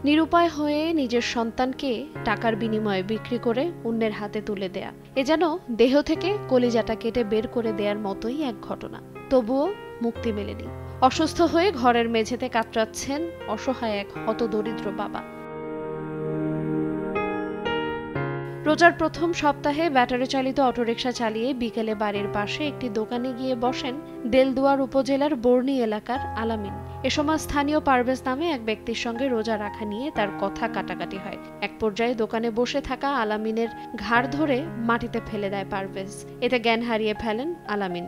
নিরুপায় হয়ে নিজের সন্তানকে টাকার বিনিময়ে বিক্রি করে অন্যের হাতে তুলে দেয়া, এ যেন দেহ থেকে কলিজাটা কেটে বের করে দেওয়ার মতোই এক ঘটনা। তবুও মুক্তি মেলেনি। অসুস্থ হয়ে ঘরের মেঝেতে কাতরাচ্ছেন অসহায় এক হতদরিদ্র বাবা। রোজার প্রথম সপ্তাহে ব্যাটারি চালিত অটোরিকশা চালিয়ে বিকেলে বাড়ির পাশে একটি দোকানে গিয়ে বসেন দেলদুয়ার উপজেলার বর্ণি এলাকার আলামিন। এ সময় স্থানীয় পারভেজ নামে এক ব্যক্তির সঙ্গে রোজা রাখা নিয়ে তার কথা কাটাকাটি হয়। এক পর্যায়ে দোকানে বসে থাকা আলামিনের ঘাড় ধরে মাটিতে ফেলে দেয় পারভেজ। এতে জ্ঞান হারিয়ে ফেলেন আলামিন।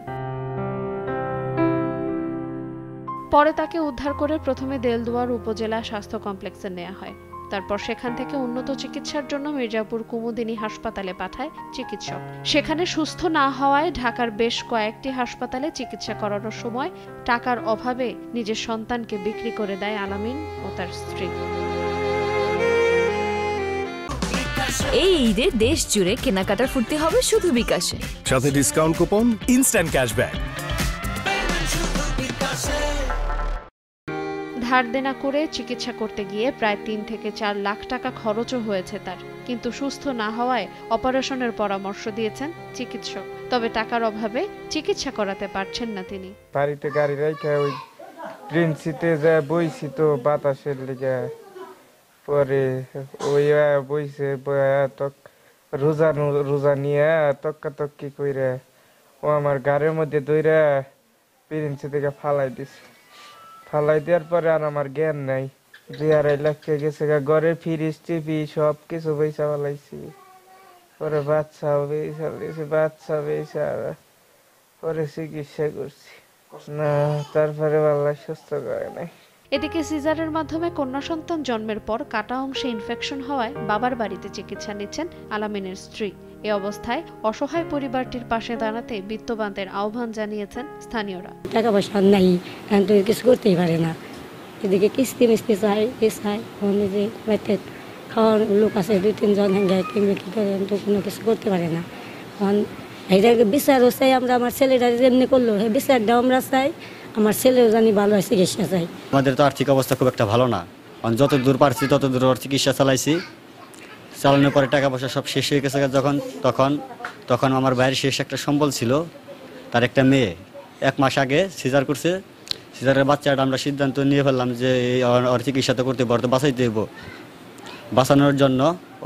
পরে তাকে উদ্ধার করে প্রথমে দেলদুয়ার উপজেলা স্বাস্থ্য কমপ্লেক্সে নেওয়া হয়। তারপর সেখান থেকে উন্নত চিকিৎসার জন্য মির্জাপুর কুমুদিনী হাসপাতালে পাঠায় চিকিৎসক। সেখানে সুস্থ না হওয়ায় ঢাকার বেশ কয়েকটি হাসপাতালে চিকিৎসা করানোর সময় টাকার অভাবে নিজের সন্তানকে বিক্রি করে দেয় আলামিন ও তার স্ত্রী। এই ঈদে দেশ জুড়ে কেনাকাটার ফুর্তি হবে শুধু বিকাশে, সাথে ডিসকাউন্ট কুপন, ইনস্ট্যান্ট ক্যাশব্যাক। ধার দেনা করে চিকিৎসা করতে গিয়ে প্রায় ৩ থেকে ৪ লাখ টাকা খরচও হয়েছে তার। কিন্তু সুস্থ না হওয়ায় অপারেশনের পরামর্শ দিয়েছেন চিকিৎসক। তবে টাকার অভাবে চিকিৎসা করাতে পারছেন না তিনি। বাড়িতে গাড়ি রাখা ওই প্রিন্সিতে যা বইছি তো বাতাসের লেগে, পরে ওই বইছে রোজা নিয়ে তক্কি কইরা ও আমার গাড়ির মধ্যে দইরা প্রিন্সি থেকে ফালাই দিছে। ফালাই দেওয়ার পরে আর আমার জ্ঞান নাই। ২-২.৫ লাখ গেছে ঘরে, ফ্রিজ টিভি সব কিছু পয়সা ফালাইছি। পরে বাচ্চা বেচা পরে চিকিৎসা করছি না, তারপরে আল্লাহ সুস্থ করে নাই। এদিকে সিজারের মাধ্যমে কন্যা সন্তান জন্মের পর কাটা অংশে ইনফেকশন হওয়ায় বাবার বাড়িতে চিকিৎসা নিচ্ছেন আলামিনের স্ত্রী। এ অবস্থায় অসহায় পরিবারটির পাশে দাঁড়াতে বিত্তবানদের আহ্বান জানিয়েছেন স্থানীয়রা। টাকা পয়সা নাই, কিছু করতেই পারে না। এদিকে কিস্তি মিস্তি চাই, খাওয়ার লোক আছে ২-৩ জন কিনবে কি করে, কোনো কিছু করতে পারে না। এটাকে বিচারও চাই আমরা, আমার ছেলেটা যেমনি করলো সেই বিচারটাও আমরা চাই, আমার ছেলেও জানি ভালো হয় চিকিৎসা চাই। আমাদের তো আর্থিক অবস্থা খুব একটা ভালো না, যত দূর পারছি তত দূর চিকিৎসা চালাইছি। চালানোর পরে টাকা পয়সা সব শেষ হয়ে গেছে তখন আমার বাইরে শেষ একটা সম্বল ছিল, তার একটা মেয়ে 1 মাস আগে সিজার করছে। সিজারের বাচ্চাটা আমরা সিদ্ধান্ত নিয়ে ফেললাম যে ওর চিকিৎসা তো করতে পারতো, বাঁচাইতে দেবো। বাঁচানোর জন্য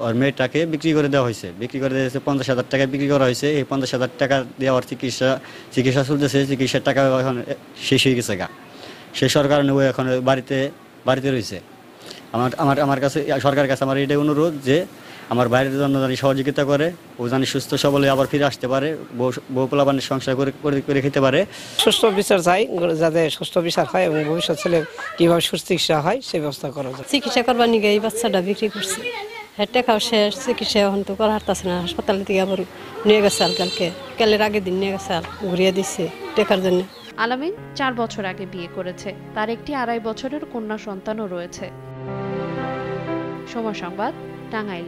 ওর মেয়েটাকে বিক্রি করে দেওয়া হয়েছে। 50,000 টাকায় বিক্রি করা হয়েছে। এই 50,000 টাকা দিয়ে ওর চিকিৎসা চলতেছে। চিকিৎসার টাকা এখন শেষ হয়ে গেছে শেষ হওয়ার কারণে ও এখন বাড়িতে রয়েছে। আমার কাছে সরকারের কাছে আমার এটাই অনুরোধ যে আমার বাইরের জন্য জানি সহযোগিতা করে, ও জানি সুস্থ সবলে আবার ফিরে আসতে পারে, বউ পোলাপানের সংসার করে খেতে পারে। সুস্থ বিচার চাই, যাতে সুস্থ বিচার হয় এবং ভবিষ্যৎ ছেলে কীভাবে সুস্থ চিকিৎসা হয় সেই ব্যবস্থা করা যায়। চিকিৎসা করবার নিয়ে এই বাচ্চাটা বিক্রি করছে, টাকাও শেষ, চিকিৎসা এখন তো করা হারতাছে না। হাসপাতাল থেকে আবার নিয়ে গেছে কালের আগের দিন নিয়ে গেছে, ঘুরিয়ে দিচ্ছে টাকার জন্য। আলামিন 4 বছর আগে বিয়ে করেছে। তার একটি 2.5 বছরের কন্যা সন্তানও রয়েছে। সময় সংবাদ, টাঙ্গাইল।